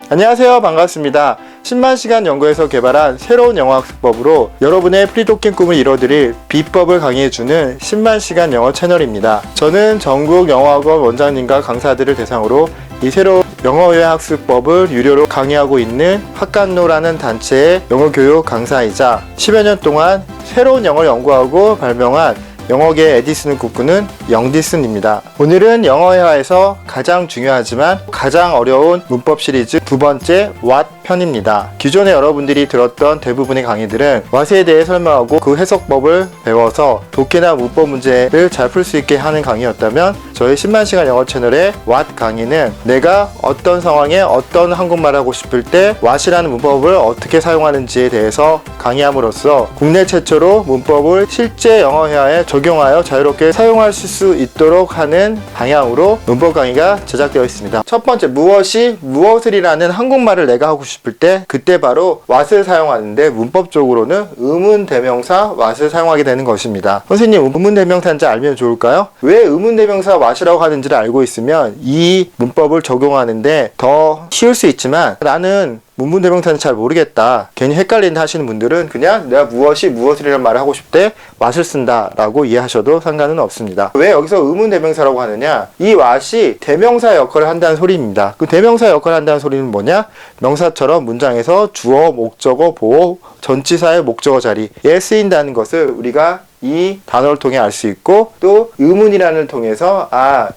안녕하세요. 반갑습니다. 10만시간 연구에서 개발한 새로운 영어학습법으로 여러분의 프리토킹 꿈을 이뤄드릴 비법을 강의해주는 10만시간 영어 채널입니다. 저는 전국 영어학원 원장님과 강사들을 대상으로 이 새로운 영어회 학습법을 유료로 강의하고 있는 학간노라는 단체의 영어교육 강사이자 10여 년 동안 새로운 영어를 연구하고 발명한 영어계의 에디슨을 꿈꾸는 영디슨입니다. 오늘은 영어회화에서 가장 중요하지만 가장 어려운 문법 시리즈 두 번째 What 편입니다. 기존에 여러분들이 들었던 대부분의 강의들은 What에 대해 설명하고 그 해석법을 배워서 독해나 문법 문제를 잘 풀 수 있게 하는 강의였다면 저희 10만시간 영어 채널의 What 강의는 내가 어떤 상황에 어떤 한국말을 하고 싶을 때 What이라는 문법을 어떻게 사용하는지에 대해서 강의함으로써 국내 최초로 문법을 실제 영어회화에 적용하여 자유롭게 사용하실 수 있도록 하는 방향으로 문법 강의가 제작되어 있습니다. 첫 번째, 무엇이 무엇을이라는 한국말을 내가 하고 싶을 때 그때 바로 what을 사용하는데 문법적으로는 의문대명사 what을 사용하게 되는 것입니다. 선생님, 의문대명사인지 알면 좋을까요? 왜 의문대명사 what이라고 하는지를 알고 있으면 이 문법을 적용하는데 더 쉬울 수 있지만 나는 문문대명사는 잘 모르겠다, 괜히 헷갈린다 하시는 분들은 그냥 내가 무엇이 무엇이라는 말을 하고 싶을 때 what을 쓴다 라고 이해하셔도 상관은 없습니다. 왜 여기서 의문대명사라고 하느냐, 이 what이 대명사 역할을 한다는 소리입니다. 그 대명사 역할을 한다는 소리는 뭐냐, 명사처럼 문장에서 주어, 목적어, 보어, 전치사의 목적어 자리에 쓰인다는 것을 우리가 이 단어를 통해 알 수 있고, 또 의문이라는 통해서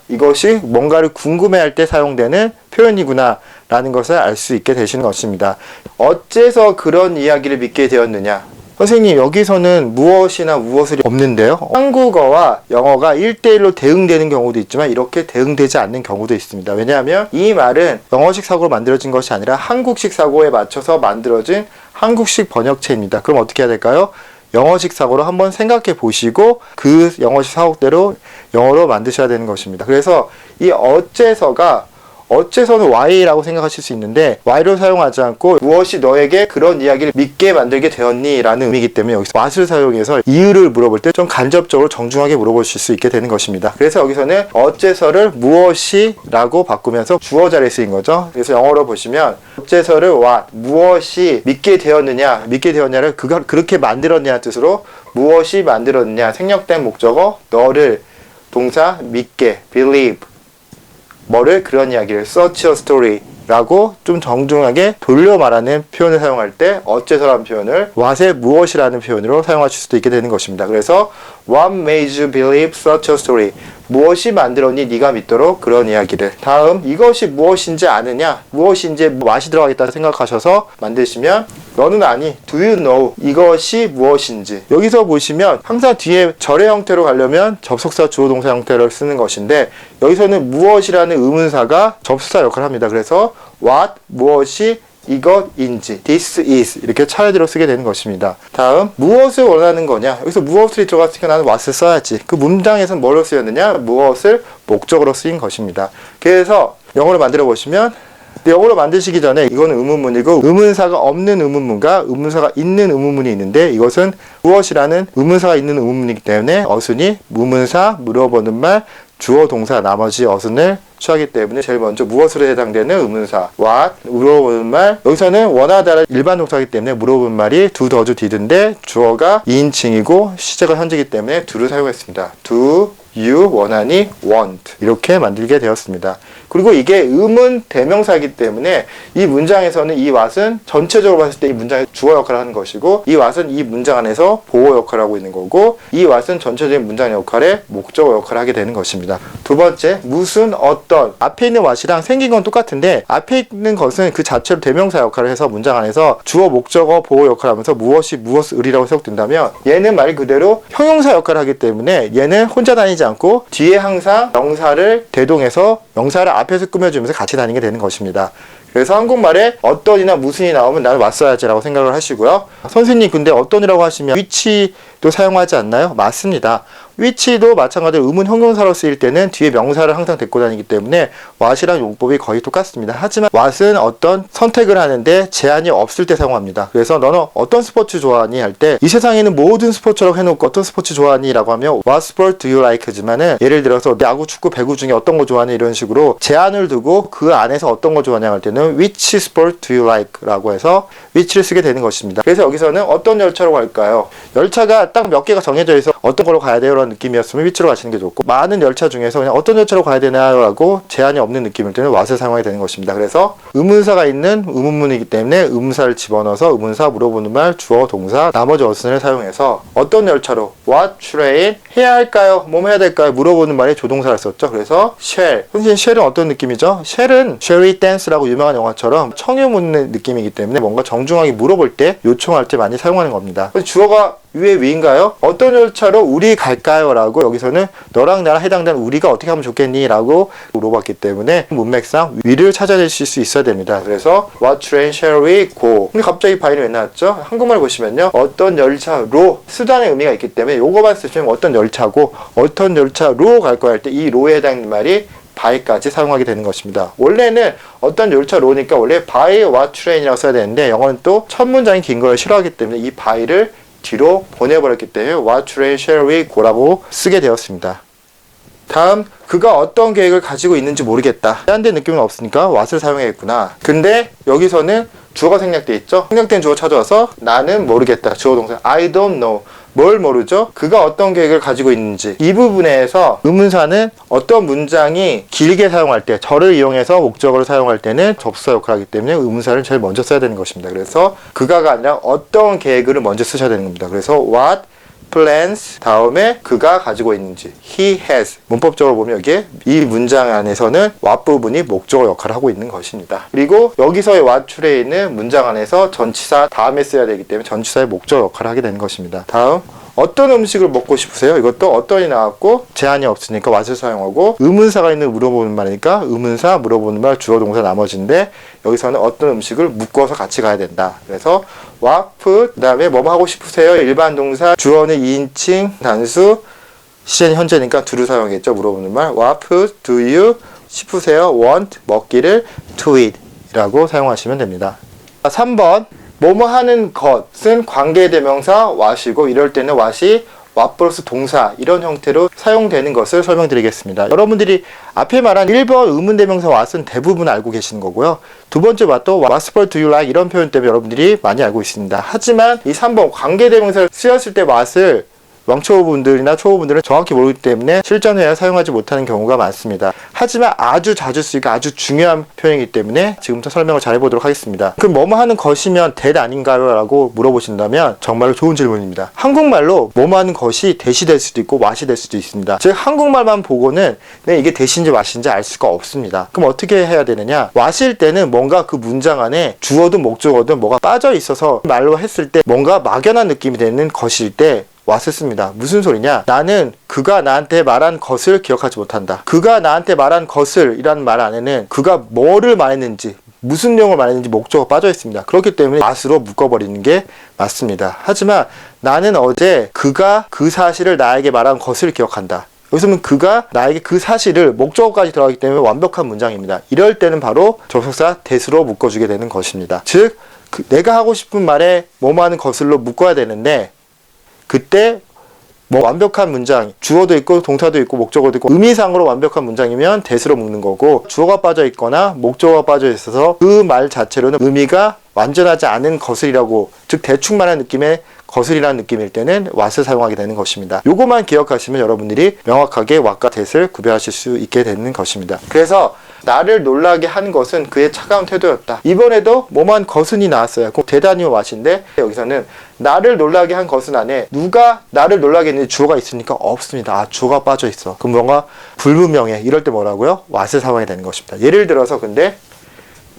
이것이 뭔가를 궁금해할 때 사용되는 표현이구나 라는 것을 알 수 있게 되시는 것입니다. 어째서 그런 이야기를 믿게 되었느냐, 선생님 여기서는 무엇이나 무엇을 없는데요. 한국어와 영어가 1대1로 대응되는 경우도 있지만 이렇게 대응되지 않는 경우도 있습니다. 왜냐하면 이 말은 영어식 사고로 만들어진 것이 아니라 한국식 사고에 맞춰서 만들어진 한국식 번역체입니다. 그럼 어떻게 해야 될까요? 영어식 사고로 한번 생각해 보시고 그 영어식 사고대로 영어로 만드셔야 되는 것입니다. 그래서 이 어째서는 why라고 생각하실 수 있는데 why를 사용하지 않고 무엇이 너에게 그런 이야기를 믿게 만들게 되었니? 라는 의미이기 때문에 여기서 what을 사용해서 이유를 물어볼 때 좀 간접적으로 정중하게 물어보실 수 있게 되는 것입니다. 그래서 여기서는 어째서를 무엇이 라고 바꾸면서 주어 자리에 쓰인 거죠. 그래서 영어로 보시면 어째서를 what, 무엇이 믿게 되었느냐, 믿게 되었냐를 그가 그렇게 만들었냐는 뜻으로 무엇이 만들었느냐, 생략된 목적어 너를, 동사 믿게 believe, 뭐를, 그런 이야기를 search a story 라고 좀 정중하게 돌려 말하는 표현을 사용할 때 어째서라는 표현을 what의 무엇이라는 표현으로 사용하실 수도 있게 되는 것입니다. 그래서 what made you believe such a story, 무엇이 만들었니 네가 믿도록 그런 이야기를. 다음, 이것이 무엇인지 아느냐, 무엇인지 what이 들어가겠다 생각하셔서 만드시면 너는 아니, do you know, 이것이 무엇인지. 여기서 보시면 항상 뒤에 절의 형태로 가려면 접속사 주어 동사 형태를 쓰는 것인데 여기서는 무엇이라는 의문사가 접수사 역할을 합니다. 그래서 what, 무엇이 이것인지, this is, 이렇게 차례대로 쓰게 되는 것입니다. 다음, 무엇을 원하는 거냐, 여기서 무엇이 들어갔으니까 나는 what을 써야지. 그 문장에서는 뭐로 쓰였느냐, 무엇을 목적으로 쓰인 것입니다. 그래서 영어로 만들어 보시면, 영어로 만드시기 전에 이거는 의문문이고 의문사가 없는 의문문과 의문사가 있는 의문문이 있는데 이것은 무엇이라는 의문사가 있는 의문문이기 때문에 어순이 무문사, 물어보는 말, 주어, 동사, 나머지 어순을 취하기 때문에 제일 먼저 무엇으로 해당되는 의문사 what, 물어보는 말, 여기서는 원하다는 일반 동사이기 때문에 물어보는 말이 do, does, did인데 주어가 2인칭이고 시제가 현재이기 때문에 do를 사용했습니다. do you 원하니 want, 이렇게 만들게 되었습니다. 그리고 이게 의문 대명사이기 때문에 이 문장에서는 이 what은 전체적으로 봤을 때 이 문장의 주어 역할을 하는 것이고 이 what은 이 문장 안에서 보호 역할을 하고 있는 거고 이 what은 전체적인 문장 역할에 목적어 역할을 하게 되는 것입니다. 두 번째, 무슨, 어떤. 앞에 있는 what이랑 생긴 건 똑같은데 앞에 있는 것은 그 자체로 대명사 역할을 해서 문장 안에서 주어, 목적어, 보호 역할을 하면서 무엇이 무엇을이라고 해석된다면 얘는 말 그대로 형용사 역할을 하기 때문에 얘는 혼자 다니지 않고 뒤에 항상 명사를 대동해서 명사를 앞에서 꾸며주면서 같이 다니게 되는 것입니다. 그래서 한국말에 어떤이나 무슨이 나오면 나는 왔어야지 라고 생각을 하시고요. 선생님 근데 어떤이라고 하시면 which도 사용하지 않나요? 맞습니다. which도 마찬가지로 의문 형용사로 쓰일 때는 뒤에 명사를 항상 데리고 다니기 때문에 what이랑 용법이 거의 똑같습니다. 하지만 what은 어떤 선택을 하는데 제한이 없을 때 사용합니다. 그래서 너는 어떤 스포츠 좋아하니 할 때 이 세상에는 모든 스포츠라고 해놓고 어떤 스포츠 좋아하니 라고 하면 what sport do you like 지만은 예를 들어서 야구, 축구, 배구 중에 어떤 거 좋아하니 이런 식으로 제한을 두고 그 안에서 어떤 거 좋아하냐 할 때는 which sport do you like 라고 해서 which를 쓰게 되는 것입니다. 그래서 여기서는 어떤 열차로 갈까요? 열차가 딱 몇 개가 정해져 있어 어떤 걸로 가야 돼요 라는 느낌이었으면 which로 가시는 게 좋고, 많은 열차 중에서 그냥 어떤 열차로 가야 되나라고 제한이 없는 느낌일 때는 what을 사용하게 되는 것입니다. 그래서 의문사가 있는 의문문이기 때문에 의문사를 집어넣어서 의문사, 물어보는 말, 주어, 동사, 나머지 어순을 사용해서 어떤 열차로 what train 해야 할까요? 뭐 해야 될까요? 물어보는 말에 조동사를 썼죠. 그래서 shall. 선생님 shall은 어떤 느낌이죠? shall은 Shall dance라고 유명한 영화처럼 청유 묻는 느낌이기 때문에 뭔가 정중하게 물어볼 때, 요청할 때 많이 사용하는 겁니다. 주어가 위에 위인가요? 어떤 열차로 우리 갈까요? 라고 여기서는 너랑 나랑 해당되는 우리가 어떻게 하면 좋겠니? 라고 물어봤기 때문에 문맥상 위를 찾아내실 수 있어야 됩니다. 그래서 What train shall we go? 근데 갑자기 by는 왜 나왔죠? 한국말 보시면요, 어떤 열차로 수단의 의미가 있기 때문에 요거만 쓰시면 어떤 열차고 어떤 열차로 갈 거야 할 때 이 로에 해당하는 말이 by까지 사용하게 되는 것입니다. 원래는 어떤 열차로니까 원래 by what train이라고 써야 되는데 영어는 또 첫 문장이 긴 걸 싫어하기 때문에 이 by를 뒤로 보내버렸기 때문에 What train shall we go라고 쓰게 되었습니다. 다음, 그가 어떤 계획을 가지고 있는지 모르겠다. 제한된 느낌은 없으니까 what을 사용해야겠구나. 근데 여기서는 주어가 생략되어 있죠. 생략된 주어 찾아와서 나는 모르겠다. 주어 동사 I don't know. 뭘 모르죠? 그가 어떤 계획을 가지고 있는지. 이 부분에서 의문사는 어떤 문장이 길게 사용할 때, 저를 이용해서 목적어를 사용할 때는 접수사 역할을 하기 때문에 의문사를 제일 먼저 써야 되는 것입니다. 그래서 그가가 아니라 어떤 계획을 먼저 쓰셔야 되는 겁니다. 그래서 what plans 다음에 그가 가지고 있는지 he has. 문법적으로 보면 여기에 이 문장 안에서는 what 부분이 목적어 역할을 하고 있는 것입니다. 그리고 여기서의 what train은 문장 안에서 전치사 다음에 써야 되기 때문에 전치사의 목적어 역할을 하게 되는 것입니다. 다음, 어떤 음식을 먹고 싶으세요? 이것도 어떤이 나왔고 제한이 없으니까 what을 사용하고, 의문사가 있는 물어보는 말이니까 의문사, 물어보는 말, 주어, 동사 나머지인데 여기서는 어떤 음식을 묶어서 같이 가야 된다. 그래서 what food, 그 다음에 뭐 하고 싶으세요? 일반 동사, 주어는 2인칭 단수, 시제는 현재니까 do를 사용했죠. 물어보는 말 what food do you 싶으세요? want, 먹기를 to eat 이라고 사용하시면 됩니다. 3번, 뭐뭐 하는 것은 관계대명사 what이고 이럴 때는 what이 what 플러스 동사 이런 형태로 사용되는 것을 설명드리겠습니다. 여러분들이 앞에 말한 1번 의문대명사 what은 대부분 알고 계시는 거고요. 두 번째 what도 what sport do you like 이런 표현 때문에 여러분들이 많이 알고 있습니다. 하지만 이 3번 관계대명사를 쓰였을 때 what을 왕초보분들이나 초보분들은 정확히 모르기 때문에 실전회화 사용하지 못하는 경우가 많습니다. 하지만 아주 자주 쓰이고 아주 중요한 표현이기 때문에 지금부터 설명을 잘 해보도록 하겠습니다. 그럼 뭐뭐 하는 것이면 that 아닌가요? 라고 물어보신다면 정말로 좋은 질문입니다. 한국말로 뭐뭐 하는 것이 that이 될 수도 있고 what이 될 수도 있습니다. 즉 한국말만 보고는 이게 that인지 what인지 알 수가 없습니다. 그럼 어떻게 해야 되느냐? what일 때는 뭔가 그 문장 안에 주어든 목적어든 뭐가 빠져 있어서 말로 했을 때 뭔가 막연한 느낌이 되는 것일 때 what을 씁니다. 무슨 소리냐? 나는 그가 나한테 말한 것을 기억하지 못한다. 그가 나한테 말한 것을 이라는 말 안에는 그가 뭐를 말했는지, 무슨 내용을 말했는지 목적어가 빠져 있습니다. 그렇기 때문에 what으로 묶어버리는 게 맞습니다. 하지만 나는 어제 그가 그 사실을 나에게 말한 것을 기억한다. 여기서는 그가 나에게 그 사실을 목적어까지 들어가기 때문에 완벽한 문장입니다. 이럴 때는 바로 접속사 that으로 묶어주게 되는 것입니다. 즉, 내가 하고 싶은 말에 뭐뭐 하는 것을로 묶어야 되는데 그때 뭐 완벽한 문장, 주어도 있고 동사도 있고 목적어도 있고 의미상으로 완벽한 문장이면 that으로 묶는 거고, 주어가 빠져 있거나 목적어가 빠져 있어서 그 말 자체로는 의미가 완전하지 않은 것을이라고, 즉 대충 말하는 느낌의 것을이라는 느낌일 때는 what을 사용하게 되는 것입니다. 요거만 기억하시면 여러분들이 명확하게 what과 that을 구별하실 수 있게 되는 것입니다. 그래서 나를 놀라게 한 것은 그의 차가운 태도였다. 이번에도 뭐만 것은이 나왔어요. that 아니면 what인데 여기서는 나를 놀라게 한 것은 안에 누가 나를 놀라게 했는지 주어가 있으니까 없습니다. 아, 주어가 빠져 있어. 그럼 뭔가 불분명해. 이럴 때 뭐라고요? what을 사용해야 되는 것입니다. 예를 들어서 근데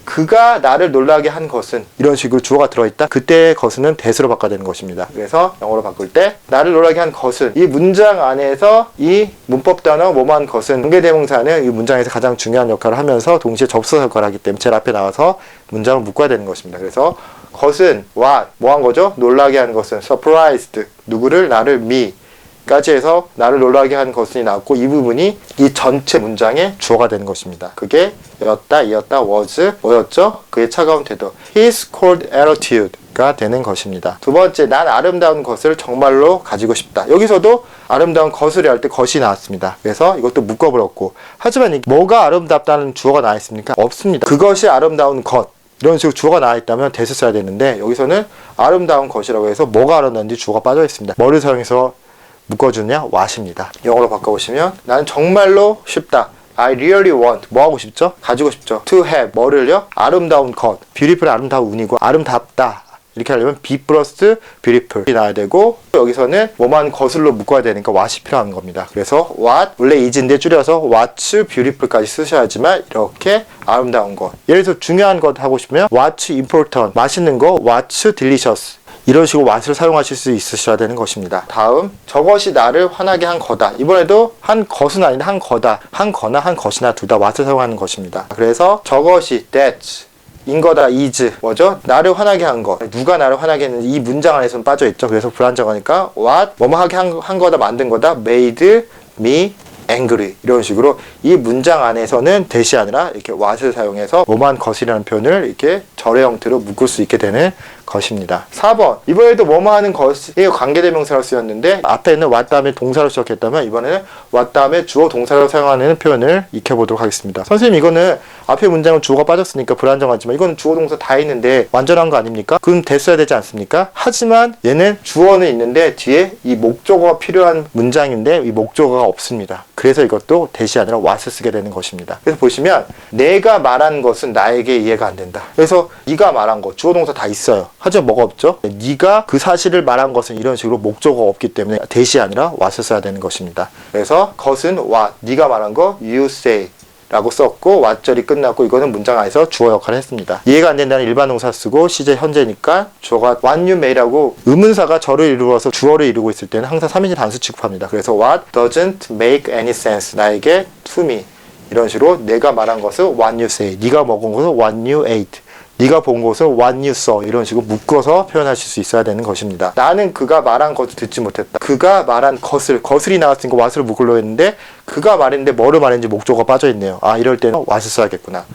그가 나를 놀라게 한 것은 이런 식으로 주어가 들어있다. 그때의 것은 that으로 바꿔야 되는 것입니다. 그래서 영어로 바꿀 때 나를 놀라게 한 것은, 이 문장 안에서 이 문법 단어 뭐뭐한 것은 관계대명사는 이 문장에서 가장 중요한 역할을 하면서 동시에 접수사 역할을 하기 때문에 제일 앞에 나와서 문장을 묶어야 되는 것입니다. 그래서 것은 what, 뭐 한 거죠? 놀라게 한 것은 surprised, 누구를? 나를 me. 까지 해서 나를 놀라게 한 것이 나왔고 이 부분이 이 전체 문장의 주어가 되는 것입니다. 그게 였다, 이었다, was 뭐였죠? 그의 차가운 태도. His cold attitude가 되는 것입니다. 두 번째, 난 아름다운 것을 정말로 가지고 싶다. 여기서도 아름다운 것을 할 때 것이 나왔습니다. 그래서 이것도 묶어버렸고 하지만 뭐가 아름답다는 주어가 나와 있습니까? 없습니다. 그것이 아름다운 것 이런 식으로 주어가 나와 있다면 대수 써야 되는데 여기서는 아름다운 것이라고 해서 뭐가 아름다운지 주어가 빠져 있습니다. 뭐를 사용해서 묶어주느냐? what입니다. 영어로 바꿔보시면 나는 정말로 쉽다. I really want. 뭐 하고 싶죠? 가지고 싶죠. To have. 뭐를요? 아름다운 것. beautiful 아름다운 운이고 아름답다. 이렇게 하려면 be 플러스 beautiful이 나와야 되고 여기서는 뭐만 것을로 묶어야 되니까 what이 필요한 겁니다. 그래서 what 원래 is인데 줄여서 what's beautiful까지 쓰셔야지만 이렇게 아름다운 것. 예를 들어서 중요한 것 하고 싶으면 what's important. 맛있는 거 what's delicious. 이런 식으로 what을 사용하실 수 있으셔야 되는 것입니다. 다음, 저것이 나를 화나게 한 거다. 이번에도 한 것은 아닌데 한 거다. 한 거나 한 것이나 둘 다 what을 사용하는 것입니다. 그래서 저것이 that 인 거다 is 뭐죠? 나를 화나게 한 거. 누가 나를 화나게 했는지 이 문장 안에서는 빠져 있죠. 그래서 불안정하니까 what 뭐뭐 하게 한 거다 만든 거다 made me angry 이런 식으로 이 문장 안에서는 대시 아니라 이렇게 what을 사용해서 뭐만 것이라는 표현을 이렇게 절의 형태로 묶을 수 있게 되는 것입니다. 4번 이번에도 뭐뭐 하는 것이 관계대명사로 쓰였는데 앞에는 what 다음에 동사로 시작했다면 이번에는 what 다음에 주어 동사로 사용하는 표현을 익혀보도록 하겠습니다. 선생님 이거는 앞에 문장은 주어가 빠졌으니까 불안정하지만 이거는 주어 동사 다 있는데 완전한 거 아닙니까? 그럼 됐어야 되지 않습니까? 하지만 얘는 주어는 있는데 뒤에 이 목적어가 필요한 문장인데 이 목적어가 없습니다. 그래서 이것도 대시 아니라 what을 쓰게 되는 것입니다. 그래서 보시면 내가 말한 것은 나에게 이해가 안 된다. 그래서 네가 말한 거 주어 동사 다 있어요. 하지만 뭐가 없죠? 네가 그 사실을 말한 것은 이런 식으로 목적어가 없기 때문에 대시 아니라 what을 써야 되는 것입니다. 그래서 것은 what, 네가 말한 거 you say 라고 썼고 what절이 끝났고 이거는 문장 안에서 주어 역할을 했습니다. 이해가 안 된다는 일반 동사 쓰고 시제 현재니까 주어가 what you may라고 의문사가 절을 이루어서 주어를 이루고 있을 때는 항상 3인칭 단수 취급합니다. 그래서 what doesn't make any sense 나에게 to me 이런 식으로 내가 말한 것은 what you say 네가 먹은 것은 what you ate 네가 본 것은 what you saw 이런 식으로 묶어서 표현하실 수 있어야 되는 것입니다. 나는 그가 말한 것을 듣지 못했다. 그가 말한 것을이 나왔으니까 what을 묶으려고 했는데 그가 말했는데 뭐를 말했는지 목적어가 빠져있네요. 아 이럴 때는 what을 써야겠구나.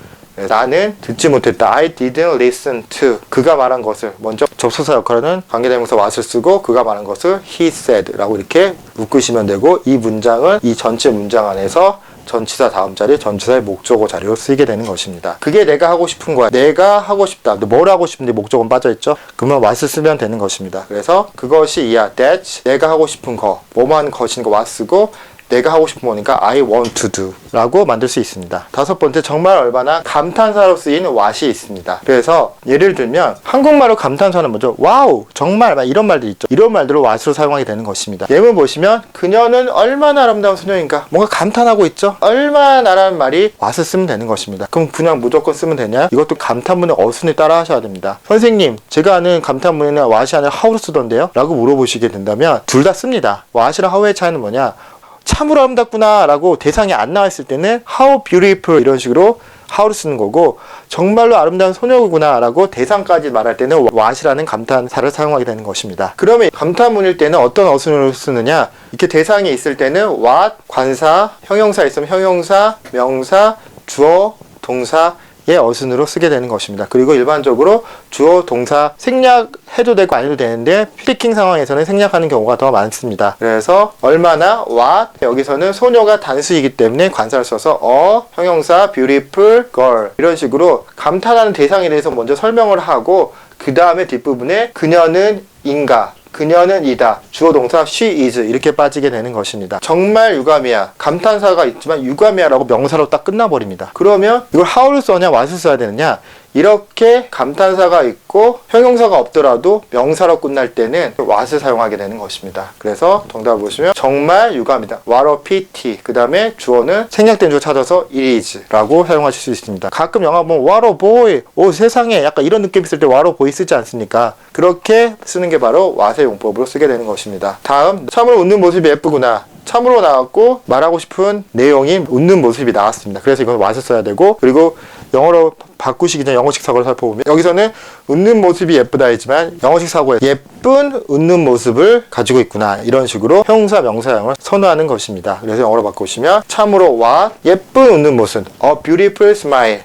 나는 듣지 못했다. I didn't listen to 그가 말한 것을 먼저 접속사 역할은 관계대명사 what을 쓰고 그가 말한 것을 he said 라고 이렇게 묶으시면 되고 이 문장은 이 전체 문장 안에서 전치사 다음 자리 전치사의 목적어 자리로 쓰이게 되는 것입니다. 그게 내가 하고 싶은 거야. 내가 하고 싶다. 근데 뭘 하고 싶은데 목적어는 빠져있죠? 그러면 what을 쓰면 되는 것입니다. 그래서 그것이 이야. that 내가 하고 싶은 거 뭐만 것인 거 what 쓰고 내가 하고 싶은 거니까 I want to do 라고 만들 수 있습니다. 다섯 번째 정말 얼마나 감탄사로 쓰인 what이 있습니다. 그래서 예를 들면 한국말로 감탄사는 뭐죠? 와우 정말 막 이런 말들 있죠. 이런 말들을 what으로 사용하게 되는 것입니다. 예문 보시면 그녀는 얼마나 아름다운 소녀인가 뭔가 감탄하고 있죠. 얼마나라는 말이 what을 쓰면 되는 것입니다. 그럼 그냥 무조건 쓰면 되냐? 이것도 감탄문의 어순에 따라 하셔야 됩니다. 선생님 제가 아는 감탄문에는 what이 아니라 how로 쓰던데요? 라고 물어보시게 된다면 둘 다 씁니다. what이랑 how의 차이는 뭐냐? 참으로 아름답구나 라고 대상이 안 나왔을 때는 how beautiful 이런 식으로 how를 쓰는 거고 정말로 아름다운 소녀구나 라고 대상까지 말할 때는 what이라는 감탄사를 사용하게 되는 것입니다. 그러면 감탄문일 때는 어떤 어순으로 쓰느냐 이렇게 대상이 있을 때는 what, 관사, 형용사 있으면 형용사, 명사, 주어, 동사 의 어순으로 쓰게 되는 것입니다. 그리고 일반적으로 주어, 동사 생략해도 되고 안 해도 되는데 스피킹 상황에서는 생략하는 경우가 더 많습니다. 그래서 얼마나 what 여기서는 소녀가 단수이기 때문에 관사를 써서 형용사 beautiful girl 이런 식으로 감탄하는 대상에 대해서 먼저 설명을 하고 그 다음에 뒷부분에 그녀는 인가 그녀는 이다. 주어 동사 she is 이렇게 빠지게 되는 것입니다. 정말 유감이야. 감탄사가 있지만 유감이야라고 명사로 딱 끝나버립니다. 그러면 이걸 how를 써냐 what을 써야 되느냐 이렇게 감탄사가 있고 형용사가 없더라도 명사로 끝날 때는 what을 사용하게 되는 것입니다. 그래서 정답을 보시면 정말 유감이다. What a pity. 그 다음에 주어는 생략된 주어 찾아서 it is 라고 사용하실 수 있습니다. 가끔 영화 보면 what a boy. 오 세상에 약간 이런 느낌 있을 때 what a boy 쓰지 않습니까? 그렇게 쓰는 게 바로 what의 용법으로 쓰게 되는 것입니다. 다음 참으로 웃는 모습이 예쁘구나. 참으로 나왔고 말하고 싶은 내용이 웃는 모습이 나왔습니다. 그래서 이건 what을 써야 되고, 그리고 영어로 바꾸시기 전에 영어식 사고를 살펴보면 여기서는 웃는 모습이 예쁘다이지만 영어식 사고에 예쁜 웃는 모습을 가지고 있구나, 이런 식으로 형용사 명사형을 선호하는 것입니다. 그래서 영어로 바꾸시면 참으로 what, 예쁜 웃는 모습, a beautiful smile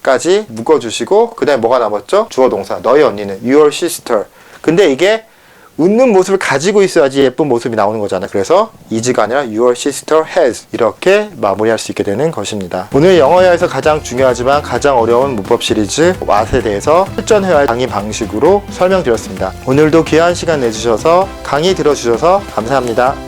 까지 묶어주시고, 그 다음에 뭐가 남았죠? 주어 동사, 너희 언니는 your sister. 근데 이게 웃는 모습을 가지고 있어야지 예쁜 모습이 나오는 거잖아요. 그래서 is가 아니라 your sister has, 이렇게 마무리할 수 있게 되는 것입니다. 오늘 영어회화에서 가장 중요하지만 가장 어려운 문법 시리즈 what에 대해서 실전회화 강의 방식으로 설명드렸습니다. 오늘도 귀한 시간 내주셔서 강의 들어주셔서 감사합니다.